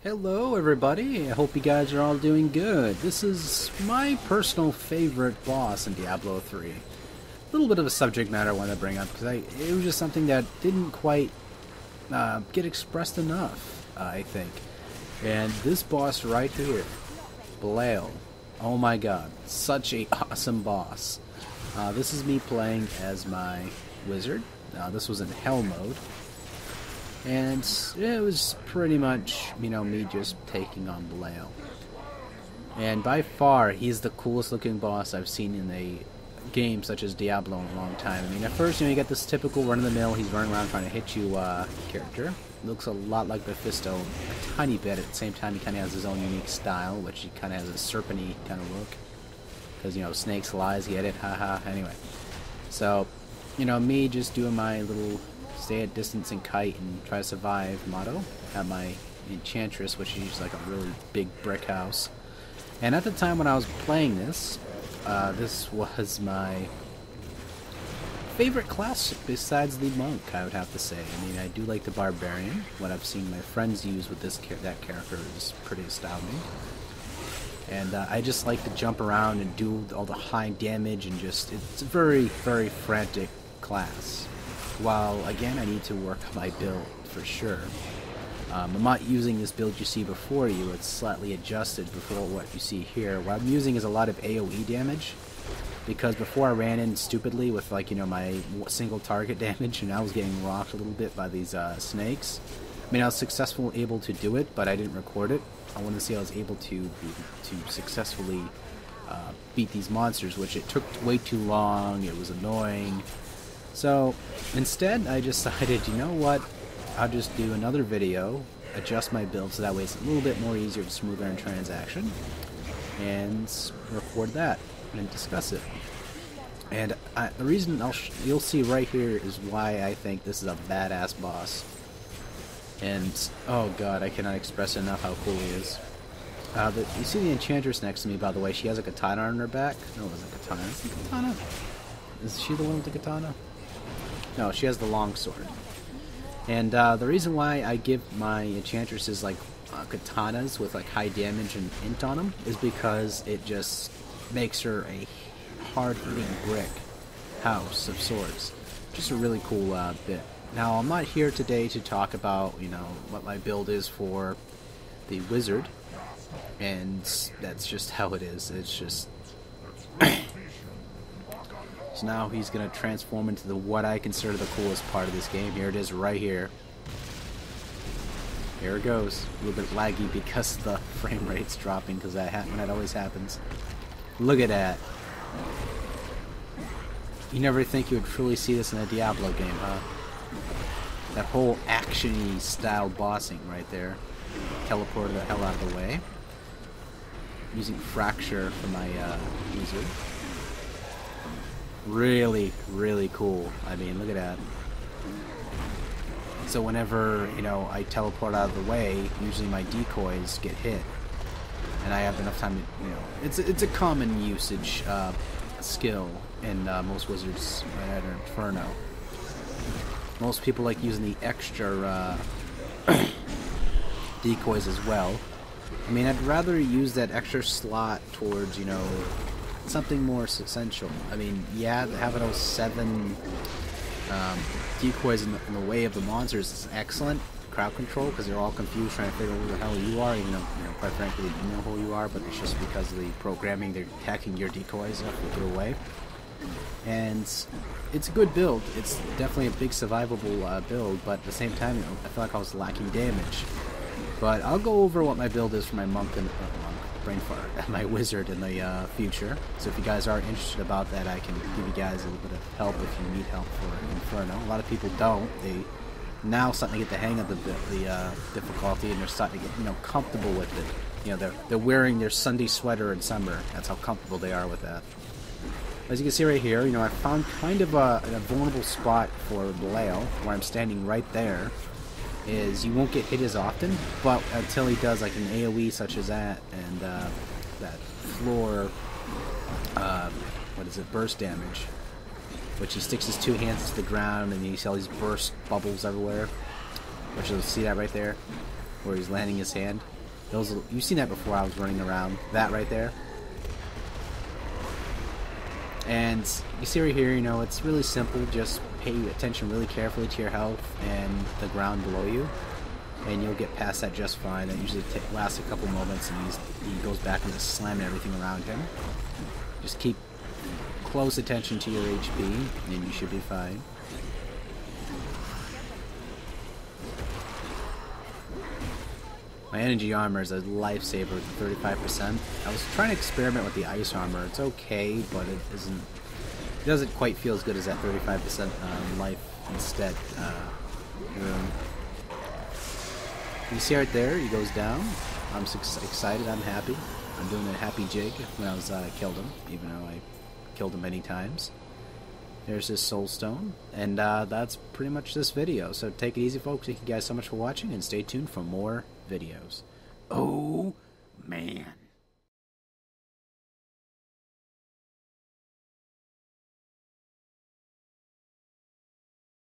Hello everybody, I hope you guys are all doing good. This is my personal favorite boss in Diablo 3. A little bit of a subject matter I want to bring up because it was just something that didn't quite get expressed enough, I think. And this boss right here, Belial, oh my god, such a awesome boss. This is me playing as my wizard. This was in hell mode. And it was pretty much, me just taking on Belial. And by far, he's the coolest looking boss I've seen in a game such as Diablo in a long time. I mean, at first, you get this typical run-of-the-mill, he's running around trying to hit you character. Looks a lot like Mephisto, a tiny bit. At the same time, he kind of has his own unique style, which he kind of has a serpent-y kind of look. Because, snakes, lies, get it, haha, anyway. So, me just doing my little stay at distance and kite and try to survive motto. Got my enchantress, which is like a really big brick house. And at the time when I was playing this, this was my favorite class besides the monk, I would have to say. I mean, I do like the barbarian. What I've seen my friends use with that character is pretty astounding. And I just like to jump around and do all the high damage and just, it's a very, very frantic class. While, again, I need to work on my build, for sure. I'm not using this build you see before you, it's slightly adjusted before what you see here. What I'm using is a lot of AoE damage, because before I ran in stupidly with, like, my single target damage, and I was getting rocked a little bit by these snakes. I mean, I was successfully able to do it, but I didn't record it. I wanted to see I was able to successfully beat these monsters, which it took way too long, it was annoying. So, instead, I decided, you know what, I'll just do another video, adjust my build so that way it's a little bit more easier to smoother in transaction, and record that and discuss it. And the reason you'll see right here is why I think this is a badass boss. And, oh god, I cannot express enough how cool he is. You see the enchantress next to me, by the way, she has a katana on her back. No, it wasn't a katana. Is it a katana? Is she the one with the katana? No, she has the long sword. And the reason why I give my enchantresses like katanas with like high damage and int on them is because it just makes her a hard-hitting brick house of swords. Just a really cool bit. Now, I'm not here today to talk about, what my build is for the wizard, and that's just how it is. It's just so now he's going to transform into what I consider the coolest part of this game. Here it is right here. Here it goes. A little bit laggy because the frame rate's dropping, because when that always happens. Look at that. You never think you would truly see this in a Diablo game, huh? That whole action-y style bossing right there. Teleported the hell out of the way. Using Fracture for my wizard. Really, really cool. I mean, look at that. So whenever, I teleport out of the way, usually my decoys get hit. And I have enough time to, it's a common usage skill in most wizards at Inferno. Most people like using the extra decoys as well. I mean, I'd rather use that extra slot towards, something more essential. I mean, yeah, having those 7 decoys in the way of the monsters is excellent. Crowd control, because they're all confused trying to figure out who the hell you are, even though, quite frankly, they do know who you are, but it's just because of the programming, they're hacking your decoys up and get away. And it's a good build. It's definitely a big survivable build, but at the same time, I feel like I was lacking damage. But I'll go over what my build is for my monk and brain fart, my wizard in the future. So if you guys are interested about that, I can give you guys a little bit of help if you need help for Inferno. A lot of people don't. They now starting to get the hang of the difficulty, and they're starting to get comfortable with it. They're wearing their Sunday sweater in summer. That's how comfortable they are with that. As you can see right here, I found kind of a vulnerable spot for Belial, where I'm standing right there. Is you won't get hit as often, but until he does like an AoE such as that, and that floor, burst damage, which he sticks his 2 hands to the ground, and you see all these burst bubbles everywhere, which you'll see that right there. where he's landing his hand. You've seen that before. I was running around. That right there. And you see right here, you know, it's really simple. Just pay attention really carefully to your health and the ground below you, and you'll get past that just fine. That usually lasts a couple moments, and he goes back and just slamming everything around him. Just keep close attention to your HP, and you should be fine. My energy armor is a lifesaver with 35%. I was trying to experiment with the ice armor. It's okay, but it doesn't quite feel as good as that 35% life instead rune. You see right there, he goes down. I'm excited, I'm happy. I'm doing a happy jig when I was killed him, even though I killed him many times. There's his soul stone, and that's pretty much this video. So take it easy, folks. Thank you guys so much for watching, and stay tuned for more videos. Oh